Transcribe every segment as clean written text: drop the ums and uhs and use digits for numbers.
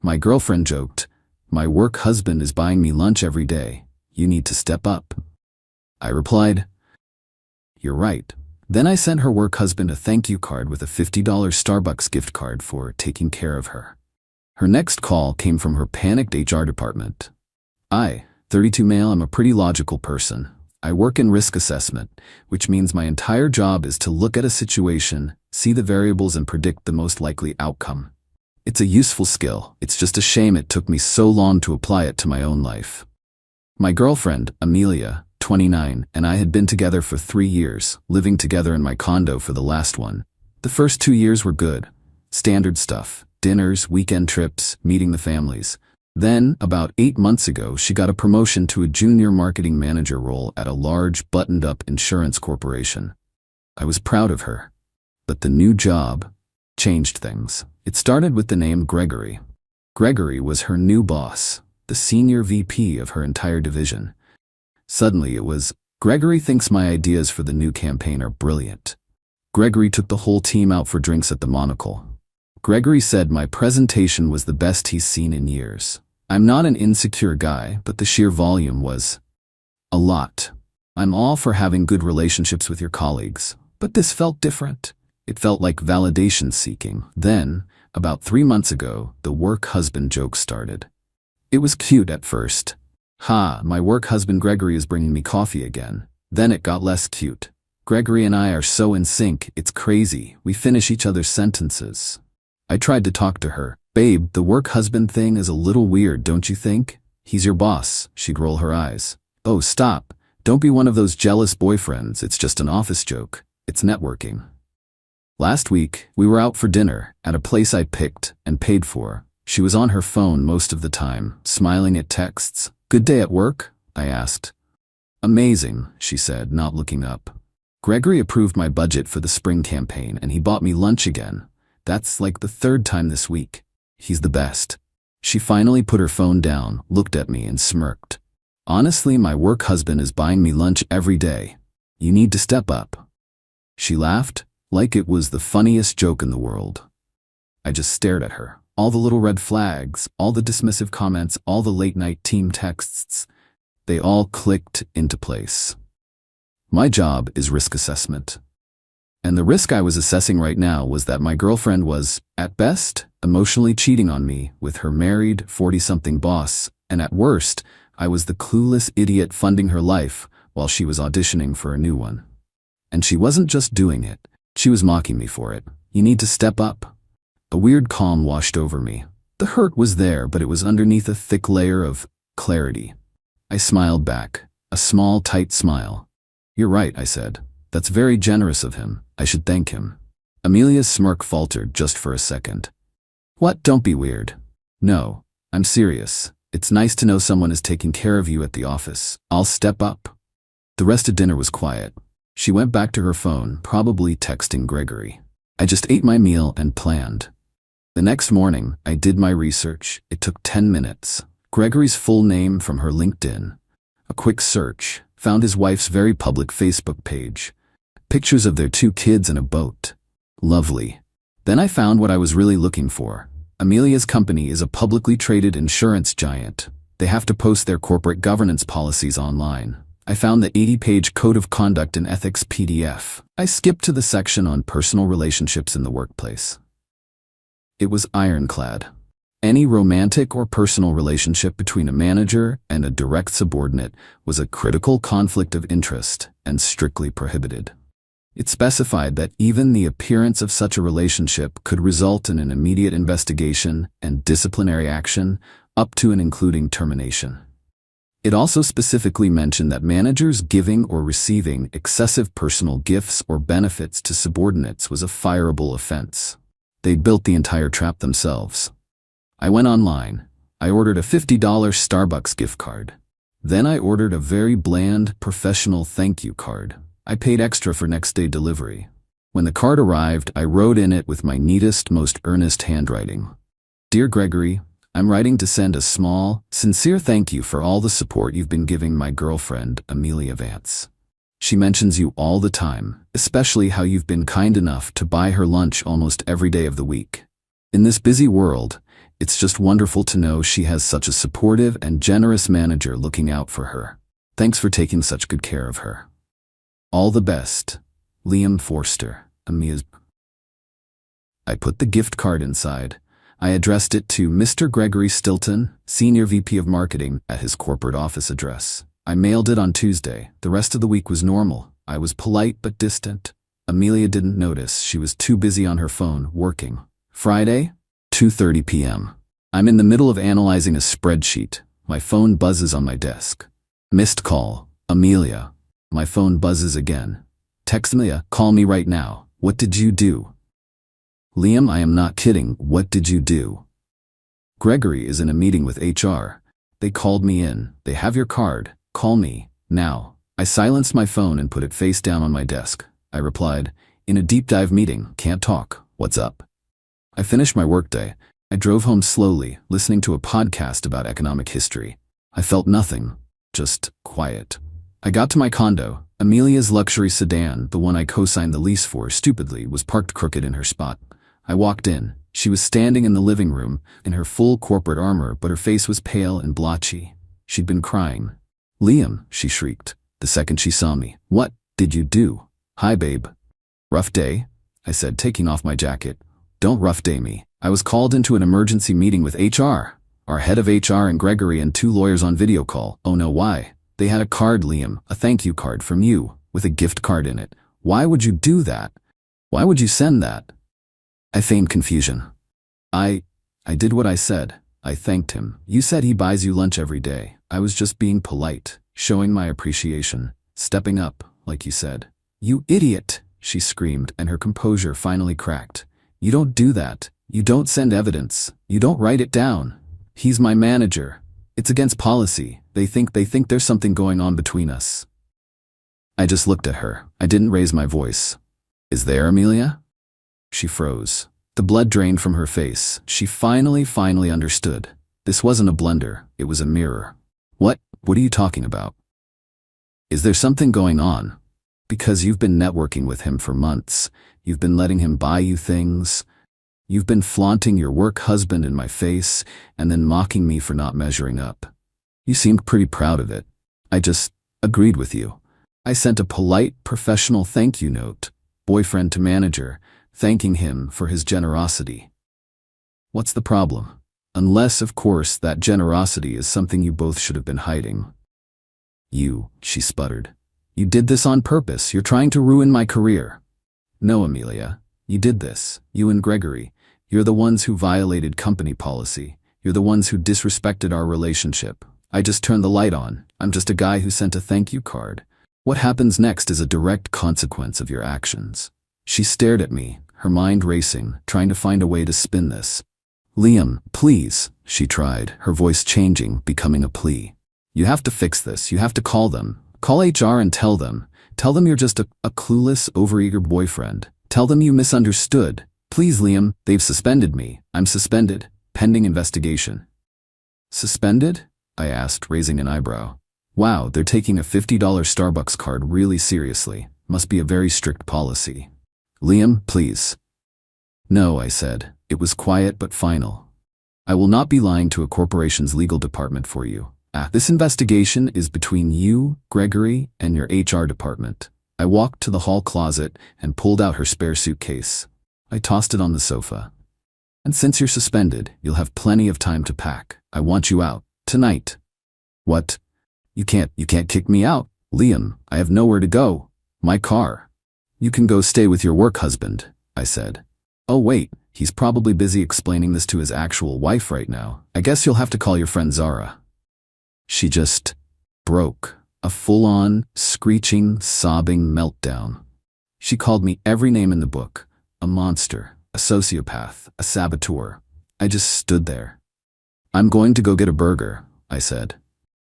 My girlfriend joked, "My work husband is buying me lunch every day. You need to step up." I replied, "You're right." Then I sent her work husband a thank you card with a $50 Starbucks gift card for taking care of her. Her next call came from her panicked HR department. I, 32 male, am a pretty logical person. I work in risk assessment, which means my entire job is to look at a situation, see the variables, and predict the most likely outcome. It's a useful skill. It's just a shame it took me so long to apply it to my own life. My girlfriend, Amelia, 29, and I had been together for 3 years, living together in my condo for the last one. The first 2 years were good. Standard stuff: dinners, weekend trips, meeting the families. Then, about 8 months ago, she got a promotion to a junior marketing manager role at a large, buttoned-up insurance corporation. I was proud of her. But the new job changed things. It started with the name Gregory. Gregory was her new boss, the senior VP of her entire division. Suddenly it was, "Gregory thinks my ideas for the new campaign are brilliant." Gregory took the whole team out for drinks at the Monocle. Gregory said my presentation was the best he's seen in years. I'm not an insecure guy, but the sheer volume was a lot. I'm all for having good relationships with your colleagues, but this felt different. It felt like validation seeking. Then, about 3 months ago, the work husband joke started. It was cute at first. "Ha, my work husband Gregory is bringing me coffee again." Then it got less cute. "Gregory and I are so in sync, it's crazy. We finish each other's sentences." I tried to talk to her. "Babe, the work husband thing is a little weird, don't you think? He's your boss." She'd roll her eyes. "Oh, stop. Don't be one of those jealous boyfriends. It's just an office joke. It's networking." Last week, we were out for dinner at a place I picked and paid for. She was on her phone most of the time, smiling at texts. "Good day at work?" I asked. "Amazing," she said, not looking up. "Gregory approved my budget for the spring campaign and he bought me lunch again. That's like the 3rd time this week. He's the best." She finally put her phone down, looked at me, and smirked. "Honestly, my work husband is buying me lunch every day. You need to step up." She laughed, like it was the funniest joke in the world. I just stared at her. All the little red flags, all the dismissive comments, all the late-night team texts, they all clicked into place. My job is risk assessment. And the risk I was assessing right now was that my girlfriend was, at best, emotionally cheating on me with her married, 40-something boss, and at worst, I was the clueless idiot funding her life while she was auditioning for a new one. And she wasn't just doing it, she was mocking me for it. "You need to step up." A weird calm washed over me. The hurt was there, but it was underneath a thick layer of clarity. I smiled back, a small, tight smile. "You're right," I said. "That's very generous of him. I should thank him." Amelia's smirk faltered just for a second. "What? Don't be weird." "No, I'm serious. It's nice to know someone is taking care of you at the office. I'll step up." The rest of dinner was quiet. She went back to her phone, probably texting Gregory. I just ate my meal and planned. The next morning, I did my research. It took 10 minutes. Gregory's full name from her LinkedIn. A quick search. Found his wife's very public Facebook page. Pictures of their 2 kids and a boat. Lovely. Then I found what I was really looking for. Amelia's company is a publicly traded insurance giant. They have to post their corporate governance policies online. I found the 80-page Code of Conduct and Ethics PDF. I skipped to the section on personal relationships in the workplace. It was ironclad. Any romantic or personal relationship between a manager and a direct subordinate was a critical conflict of interest and strictly prohibited. It specified that even the appearance of such a relationship could result in an immediate investigation and disciplinary action, up to and including termination. It also specifically mentioned that managers giving or receiving excessive personal gifts or benefits to subordinates was a fireable offense. They'd built the entire trap themselves. I went online. I ordered a $50 Starbucks gift card. Then I ordered a very bland, professional thank you card. I paid extra for next-day delivery. When the card arrived, I wrote in it with my neatest, most earnest handwriting. "Dear Gregory, I'm writing to send a small, sincere thank you for all the support you've been giving my girlfriend, Amelia Vance. She mentions you all the time, especially how you've been kind enough to buy her lunch almost every day of the week. In this busy world, It's just wonderful to know she has such a supportive and generous manager looking out for her. Thanks for taking such good care of her. All the best, Liam Forster, Amia's. I put the gift card inside. I addressed it to Mr. Gregory Stilton, Senior VP of Marketing, at his corporate office address. I mailed it on Tuesday. The rest of the week was normal. I was polite but distant. Amelia didn't notice. She was too busy on her phone, working. Friday, 2:30 p.m. I'm in the middle of analyzing a spreadsheet. My phone buzzes on my desk. Missed call. Amelia. My phone buzzes again. Text Amelia, call me right now. What did you do? Liam, I am not kidding. What did you do? Gregory is in a meeting with HR. They called me in. They have your card. Call me, now. I silenced my phone and put it face down on my desk. I replied, in a deep dive meeting, can't talk. What's up? I finished my workday. I drove home slowly, listening to a podcast about economic history. I felt nothing, just quiet. I got to my condo. Amelia's luxury sedan, the one I co-signed the lease for stupidly, was parked crooked in her spot. I walked in. She was standing in the living room, in her full corporate armor, but her face was pale and blotchy. She'd been crying. Liam, she shrieked, the second she saw me. What did you do? Hi, babe. Rough day? I said, taking off my jacket. Don't rough day me. I was called into an emergency meeting with HR. Our head of HR and Gregory and 2 lawyers on video call. Oh no, why? They had a card, Liam, a thank you card from you, with a gift card in it. Why would you do that? Why would you send that? I feigned confusion. I did what I said. I thanked him. You said he buys you lunch every day. I was just being polite, showing my appreciation, stepping up, like you said. You idiot, she screamed, and her composure finally cracked. You don't do that. You don't send evidence. You don't write it down. He's my manager. It's against policy. They think there's something going on between us. I just looked at her. I didn't raise my voice. Is there, Amelia? She froze. The blood drained from her face. She finally understood. This wasn't a blunder. It was a mirror. What are you talking about? Is there something going on? Because you've been networking with him for months. You've been letting him buy you things. You've been flaunting your work husband in my face and then mocking me for not measuring up. You seemed pretty proud of it. I just agreed with you. I sent a polite, professional thank you note, boyfriend to manager, thanking him for his generosity. What's the problem? Unless, of course, that generosity is something you both should have been hiding. She sputtered. You did this on purpose. You're trying to ruin my career. No, Amelia. You did this. You and Gregory. You're the ones who violated company policy. You're the ones who disrespected our relationship. I just turned the light on. I'm just a guy who sent a thank you card. What happens next is a direct consequence of your actions. She stared at me, her mind racing, trying to find a way to spin this. Liam, please, she tried, her voice changing, becoming a plea. You have to fix this. You have to call them. Call HR and tell them. Tell them you're just a clueless, overeager boyfriend. Tell them you misunderstood. Please, Liam, they've suspended me. I'm suspended, pending investigation. Suspended? I asked, raising an eyebrow. Wow, they're taking a $50 Starbucks card really seriously. Must be a very strict policy. Liam, please. No, I said. It was quiet but final. I will not be lying to a corporation's legal department for you. This investigation is between you, Gregory, and your HR department. I walked to the hall closet and pulled out her spare suitcase. I tossed it on the sofa. And since you're suspended, you'll have plenty of time to pack. I want you out. Tonight. What? You can't kick me out. Liam, I have nowhere to go. My car. You can go stay with your work husband, I said. Oh wait, he's probably busy explaining this to his actual wife right now. I guess you'll have to call your friend Zara. She just broke. A full-on, screeching, sobbing meltdown. She called me every name in the book. A monster, a sociopath, a saboteur. I just stood there. I'm going to go get a burger, I said.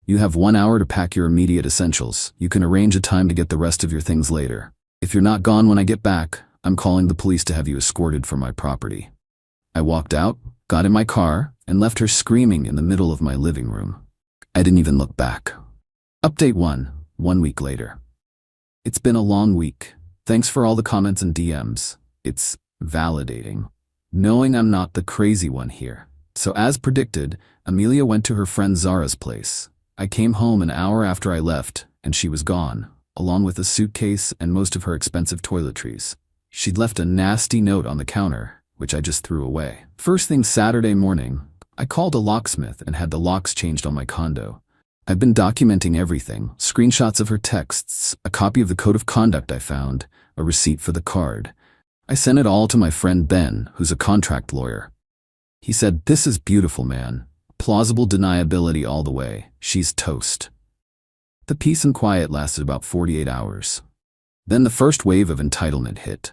You have 1 hour to pack your immediate essentials. You can arrange a time to get the rest of your things later. If you're not gone when I get back, I'm calling the police to have you escorted from my property. I walked out, got in my car, and left her screaming in the middle of my living room. I didn't even look back. Update 1 week later. It's been a long week. Thanks for all the comments and DMs. It's validating. Knowing I'm not the crazy one here. So as predicted, Amelia went to her friend Zara's place. I came home an hour after I left, and she was gone, along with a suitcase and most of her expensive toiletries. She'd left a nasty note on the counter, which I just threw away. First thing Saturday morning, I called a locksmith and had the locks changed on my condo. I've been documenting everything, screenshots of her texts, a copy of the code of conduct I found, a receipt for the card. I sent it all to my friend Ben, who's a contract lawyer. He said, "This is beautiful, man. Plausible deniability all the way. She's toast." The peace and quiet lasted about 48 hours. Then the first wave of entitlement hit.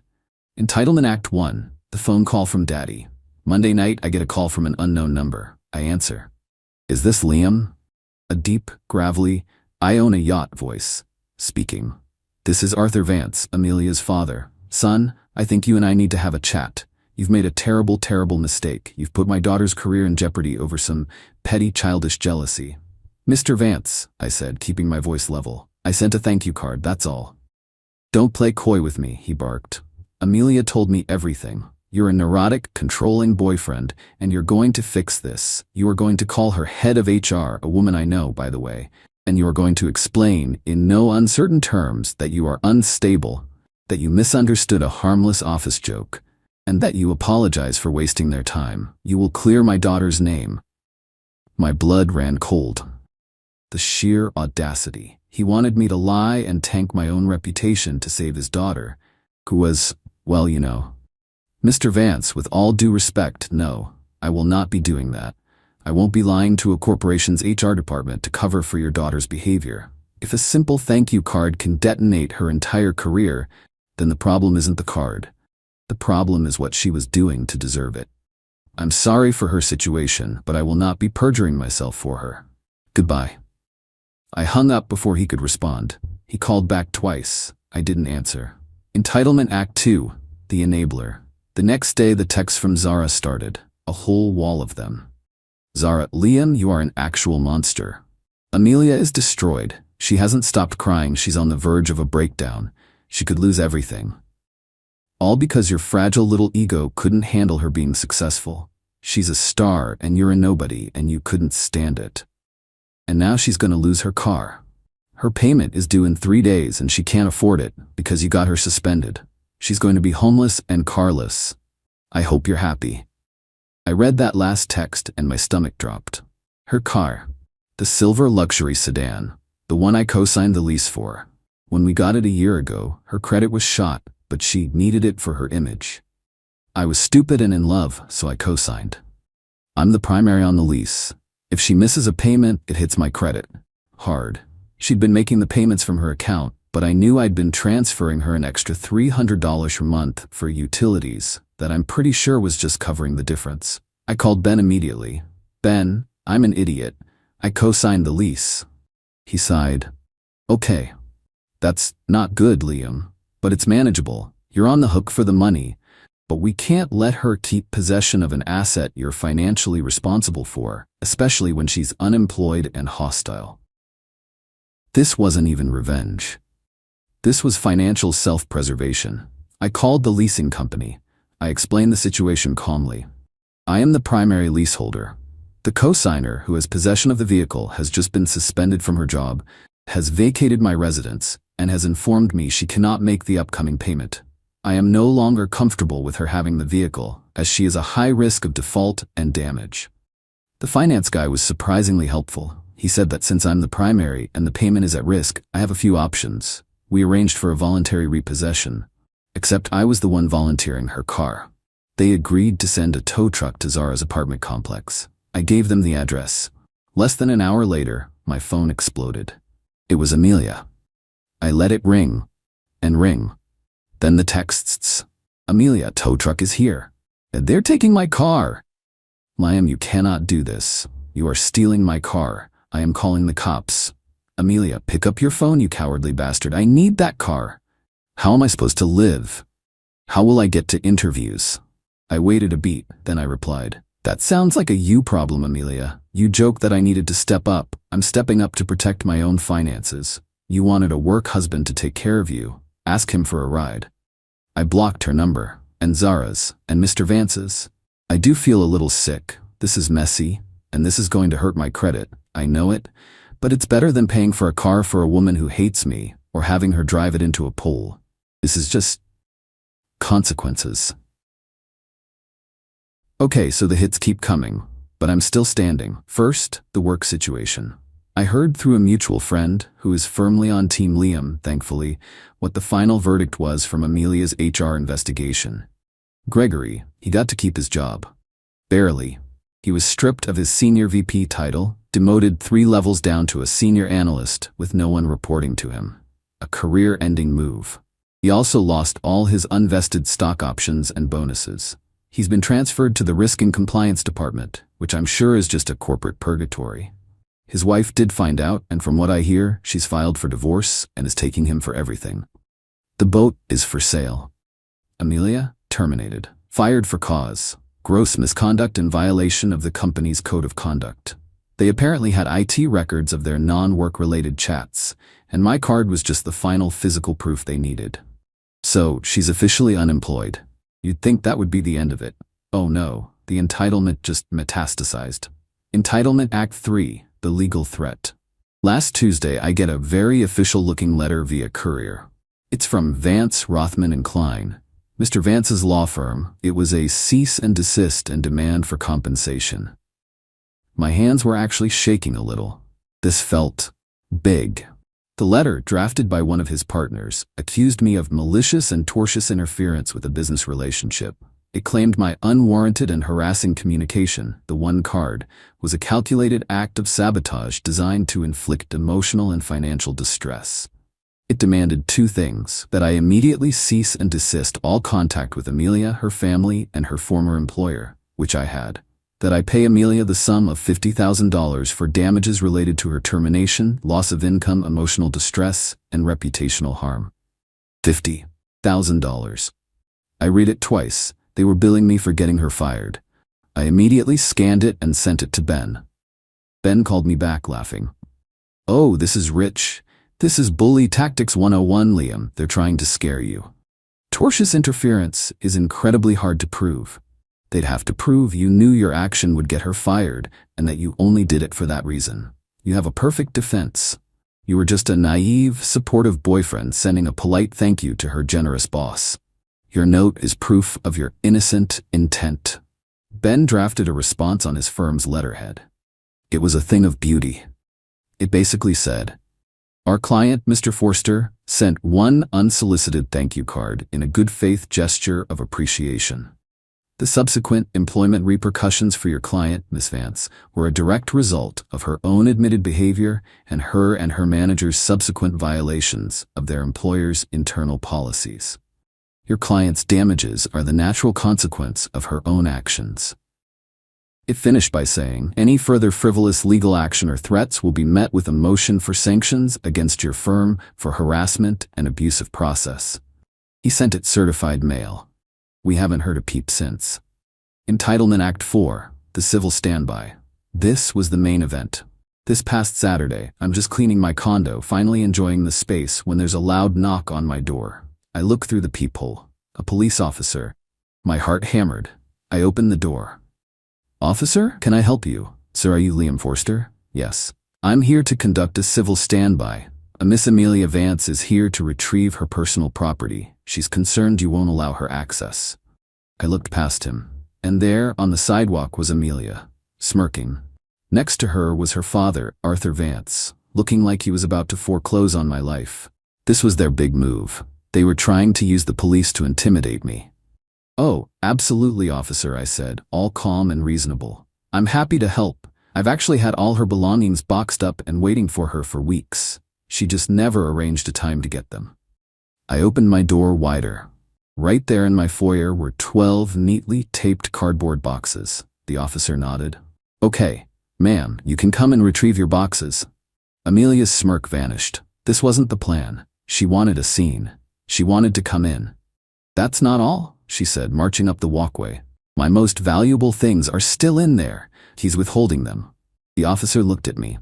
Entitlement Act 1, the phone call from Daddy. Monday night, I get a call from an unknown number. I answer. "Is this Liam?" A deep, gravelly, "I own a yacht" voice. Speaking. "This is Arthur Vance, Amelia's father. Son, I think you and I need to have a chat. You've made a terrible, terrible mistake. You've put my daughter's career in jeopardy over some petty, childish jealousy." "Mr. Vance," I said, keeping my voice level. "I sent a thank you card, that's all." "Don't play coy with me," he barked. "Amelia told me everything. You're a neurotic, controlling boyfriend, and you're going to fix this. You are going to call her head of HR, a woman I know, by the way, and you are going to explain, in no uncertain terms, that you are unstable, that you misunderstood a harmless office joke, and that you apologize for wasting their time. You will clear my daughter's name." My blood ran cold. The sheer audacity. He wanted me to lie and tank my own reputation to save his daughter, who was, well, you know. "Mr. Vance, with all due respect, no, I will not be doing that. I won't be lying to a corporation's HR department to cover for your daughter's behavior. If a simple thank you card can detonate her entire career, then the problem isn't the card. The problem is what she was doing to deserve it. I'm sorry for her situation, but I will not be perjuring myself for her. Goodbye." I hung up before he could respond. He called back twice. I didn't answer. Entitlement Act 2, the enabler. The next day the texts from Zara started, a whole wall of them. "Zara, Liam, you are an actual monster. Amelia is destroyed. She hasn't stopped crying. She's on the verge of a breakdown. She could lose everything. All because your fragile little ego couldn't handle her being successful. She's a star and you're a nobody and you couldn't stand it. And now she's going to lose her car. Her payment is due in 3 days and she can't afford it because you got her suspended. She's going to be homeless and carless. I hope you're happy." I read that last text and my stomach dropped. Her car. The silver luxury sedan. The one I co-signed the lease for. When we got it a year ago, her credit was shot, but she needed it for her image. I was stupid and in love, so I co-signed. I'm the primary on the lease. If she misses a payment, it hits my credit. Hard. She'd been making the payments from her account, but I knew I'd been transferring her an extra $300 per month for utilities that I'm pretty sure was just covering the difference. I called Ben immediately. "Ben, I'm an idiot. I co-signed the lease." He sighed. "Okay. That's not good, Liam, but it's manageable. You're on the hook for the money, but we can't let her keep possession of an asset you're financially responsible for, especially when she's unemployed and hostile." This wasn't even revenge. This was financial self-preservation. I called the leasing company. I explained the situation calmly. "I am the primary leaseholder. The co-signer, who has possession of the vehicle, has just been suspended from her job, has vacated my residence, and has informed me she cannot make the upcoming payment. I am no longer comfortable with her having the vehicle, as she is a high risk of default and damage." The finance guy was surprisingly helpful. He said that since I'm the primary and the payment is at risk, I have a few options. We arranged for a voluntary repossession, except I was the one volunteering her car. They agreed to send a tow truck to Zara's apartment complex. I gave them the address. Less than an hour later, my phone exploded. It was Amelia. I let it ring and ring. Then the texts. "Amelia, tow truck is here. They're taking my car." "Liam, you cannot do this. You are stealing my car. I am calling the cops." "Amelia, pick up your phone, you cowardly bastard. I need that car. How am I supposed to live? How will I get to interviews?" I waited a beat, then I replied, "That sounds like a you problem, Amelia. You joked that I needed to step up. I'm stepping up to protect my own finances. You wanted a work husband to take care of you. Ask him for a ride." I blocked her number, and Zara's, and Mr. Vance's. I do feel a little sick. this is messy, and this is going to hurt my credit. I know it, but it's better than paying for a car for a woman who hates me or having her drive it into a pool. This is just consequences. Okay, so the hits keep coming, but I'm still standing. First, the work situation. I heard through a mutual friend, who is firmly on Team Liam, thankfully, what the final verdict was from Amelia's HR investigation. Gregory, he got to keep his job. Barely. He was stripped of his senior VP title, demoted 3 levels down to a senior analyst with no one reporting to him. A career-ending move. He also lost all his unvested stock options and bonuses. He's been transferred to the Risk and Compliance Department, which I'm sure is just a corporate purgatory. His wife did find out, and from what I hear, she's filed for divorce and is taking him for everything. The boat is for sale. Amelia, terminated. Fired for cause. Gross misconduct in violation of the company's code of conduct. They apparently had IT records of their non-work-related chats, and my card was just the final physical proof they needed. So, she's officially unemployed. You'd think that would be the end of it. Oh no, the entitlement just metastasized. Entitlement Act 3, the legal threat. Last Tuesday, I get a very official-looking letter via courier. It's from Vance, Rothman & Klein, Mr. Vance's law firm. It was a cease and desist and demand for compensation. My hands were actually shaking a little. This felt big. The letter, drafted by one of his partners, accused me of malicious and tortious interference with a business relationship. It claimed my unwarranted and harassing communication, the one card, was a calculated act of sabotage designed to inflict emotional and financial distress. It demanded 2 things: that I immediately cease and desist all contact with Amelia, her family, and her former employer, which I had. That I pay Amelia the sum of $50,000 for damages related to her termination, loss of income, emotional distress, and reputational harm. $50,000. I read it twice. They were billing me for getting her fired. I immediately scanned it and sent it to Ben. Ben called me back laughing. Oh, this is rich. This is bully tactics 101, Liam. They're trying to scare you. Tortious interference is incredibly hard to prove. They'd have to prove you knew your action would get her fired and that you only did it for that reason. You have a perfect defense. You were just a naive, supportive boyfriend sending a polite thank you to her generous boss. Your note is proof of your innocent intent. Ben drafted a response on his firm's letterhead. It was a thing of beauty. It basically said, "Our client, Mr. Forster, sent one unsolicited thank you card in a good faith gesture of appreciation. The subsequent employment repercussions for your client, Miss Vance, were a direct result of her own admitted behavior and her manager's subsequent violations of their employer's internal policies. Your client's damages are the natural consequence of her own actions." It finished by saying, "Any further frivolous legal action or threats will be met with a motion for sanctions against your firm for harassment and abusive process." He sent it certified mail. We haven't heard a peep since. Entitlement Act 4, the civil standby. This was the main event. This past Saturday, I'm just cleaning my condo, finally enjoying the space, when there's a loud knock on my door. I look through the peephole. A police officer. My heart hammered. I open the door. "Officer, can I help you?" "Sir, are you Liam Forster?" "Yes. I'm here to conduct a civil standby. A Miss Amelia Vance is here to retrieve her personal property. She's concerned you won't allow her access." I looked past him, and there, on the sidewalk, was Amelia, smirking. Next to her was her father, Arthur Vance, looking like he was about to foreclose on my life. This was their big move. They were trying to use the police to intimidate me. "Oh, absolutely, officer," I said, all calm and reasonable. "I'm happy to help. I've actually had all her belongings boxed up and waiting for her for weeks. She just never arranged a time to get them." I opened my door wider. Right there in my foyer were 12 neatly taped cardboard boxes. The officer nodded. "Okay, ma'am, you can come and retrieve your boxes." Amelia's smirk vanished. This wasn't the plan. She wanted a scene. She wanted to come in. "That's not all," she said, marching up the walkway. "My most valuable things are still in there. He's withholding them." The officer looked at me.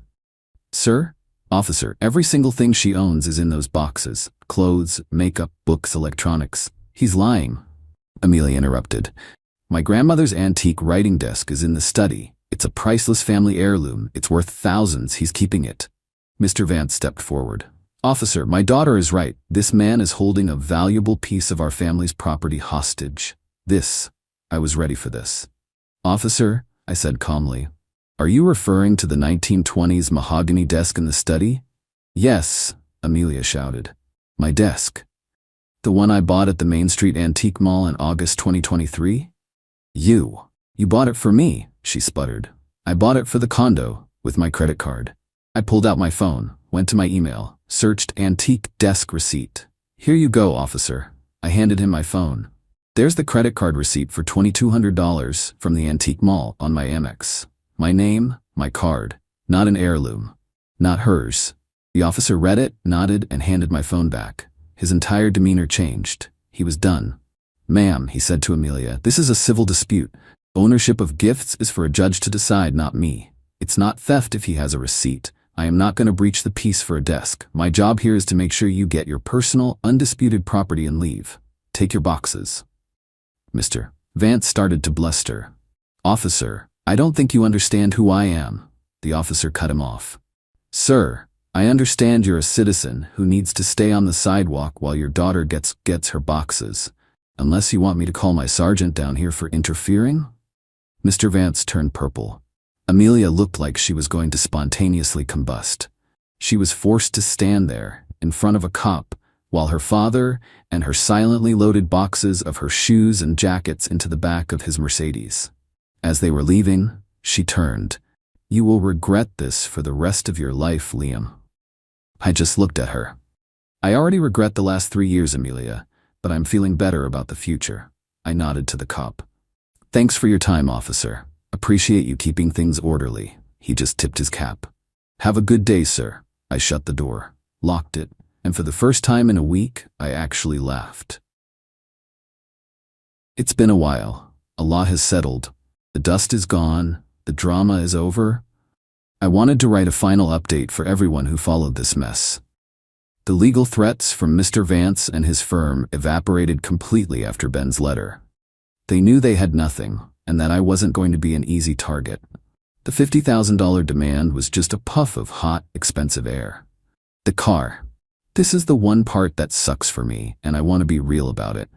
"Sir?" "Officer, every single thing she owns is in those boxes. Clothes, makeup, books, electronics." "He's lying," Amelia interrupted. My grandmother's antique writing desk is in the study. It's a priceless family heirloom. It's worth thousands. He's keeping it. Mr. Vance stepped forward. Officer, my daughter is right. This man is holding a valuable piece of our family's property hostage. I was ready for this. Officer, I said calmly, are you referring to the 1920s mahogany desk in the study? Yes, Amelia shouted. My desk. The one I bought at the Main Street Antique Mall in August 2023? You bought it for me, she sputtered. I bought it for the condo, with my credit card. I pulled out my phone, went to my email, searched antique desk receipt. Here you go, officer. I handed him my phone. There's the credit card receipt for $2,200 from the antique mall on my Amex. My name, my card, not an heirloom. Not hers. The officer read it, nodded, and handed my phone back. His entire demeanor changed. He was done. Ma'am, he said to Amelia, this is a civil dispute. Ownership of gifts is for a judge to decide, not me. It's not theft if he has a receipt. I am not going to breach the peace for a desk. My job here is to make sure you get your personal, undisputed property and leave. Take your boxes. Mr. Vance started to bluster. Officer, I don't think you understand who I am. The officer cut him off. Sir, I understand you're a citizen who needs to stay on the sidewalk while your daughter gets her boxes. Unless you want me to call my sergeant down here for interfering? Mr. Vance turned purple. Amelia looked like she was going to spontaneously combust. She was forced to stand there, in front of a cop, while her father and her silently loaded boxes of her shoes and jackets into the back of his Mercedes. As they were leaving, she turned. You will regret this for the rest of your life, Liam. I just looked at her. I already regret the last 3 years, Amelia, but I'm feeling better about the future. I nodded to the cop. Thanks for your time, officer. Appreciate you keeping things orderly. He just tipped his cap. Have a good day, sir. I shut the door, locked it, and for the first time in a week, I actually laughed. It's been a while. A lot has settled. The dust is gone. The drama is over. I wanted to write a final update for everyone who followed this mess. The legal threats from Mr. Vance and his firm evaporated completely after Ben's letter. They knew they had nothing, and that I wasn't going to be an easy target. The $50,000 demand was just a puff of hot, expensive air. The car. This is the one part that sucks for me, and I want to be real about it.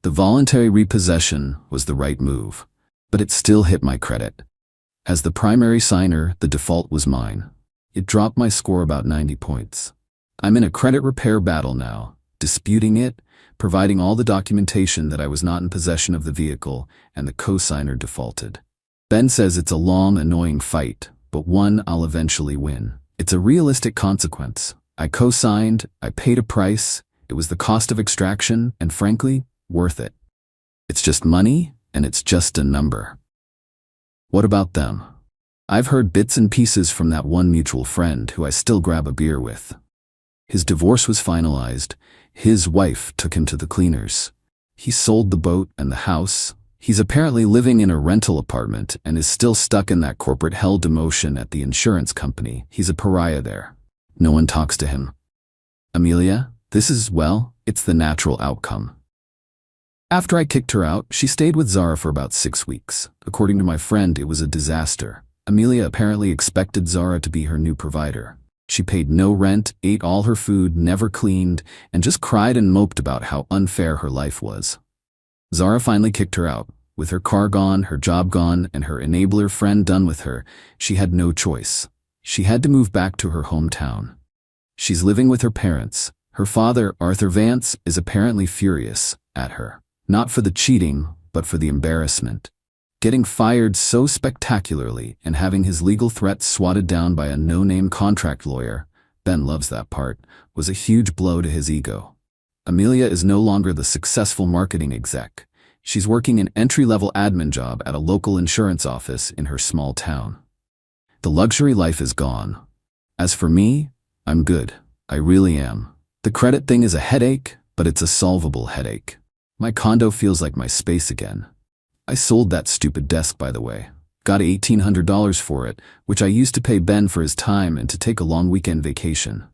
The voluntary repossession was the right move, but it still hit my credit. As the primary signer, the default was mine. It dropped my score about 90 points. I'm in a credit repair battle now, disputing it, providing all the documentation that I was not in possession of the vehicle, and the co-signer defaulted. Ben says it's a long, annoying fight, but one I'll eventually win. It's a realistic consequence. I co-signed, I paid a price, it was the cost of extraction, and frankly, worth it. It's just money, and it's just a number. What about them? I've heard bits and pieces from that one mutual friend who I still grab a beer with. His divorce was finalized. His wife took him to the cleaners. He sold the boat and the house. He's apparently living in a rental apartment and is still stuck in that corporate hell demotion at the insurance company. He's a pariah there. No one talks to him. Amelia, it's the natural outcome. After I kicked her out, she stayed with Zara for about 6 weeks. According to my friend, it was a disaster. Amelia apparently expected Zara to be her new provider. She paid no rent, ate all her food, never cleaned, and just cried and moped about how unfair her life was. Zara finally kicked her out. With her car gone, her job gone, and her enabler friend done with her, she had no choice. She had to move back to her hometown. She's living with her parents. Her father, Arthur Vance, is apparently furious at her. Not for the cheating, but for the embarrassment. Getting fired so spectacularly and having his legal threats swatted down by a no-name contract lawyer, Ben loves that part, was a huge blow to his ego. Amelia is no longer the successful marketing exec. She's working an entry-level admin job at a local insurance office in her small town. The luxury life is gone. As for me, I'm good. I really am. The credit thing is a headache, but it's a solvable headache. My condo feels like my space again. I sold that stupid desk, by the way. Got $1,800 for it, which I used to pay Ben for his time and to take a long weekend vacation.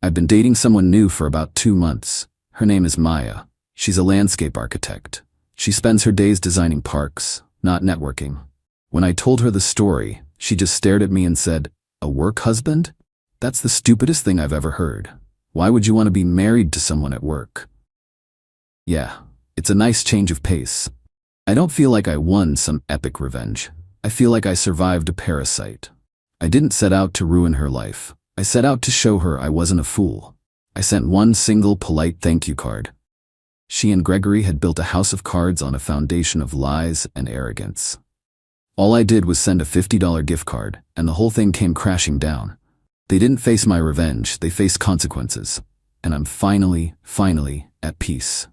I've been dating someone new for about 2 months. Her name is Maya. She's a landscape architect. She spends her days designing parks, not networking. When I told her the story, she just stared at me and said, "A work husband? That's the stupidest thing I've ever heard. Why would you want to be married to someone at work?" Yeah, it's a nice change of pace. I don't feel like I won some epic revenge. I feel like I survived a parasite. I didn't set out to ruin her life. I set out to show her I wasn't a fool. I sent one single polite thank you card. She and Gregory had built a house of cards on a foundation of lies and arrogance. All I did was send a $50 gift card, and the whole thing came crashing down. They didn't face my revenge, they faced consequences. And I'm finally at peace.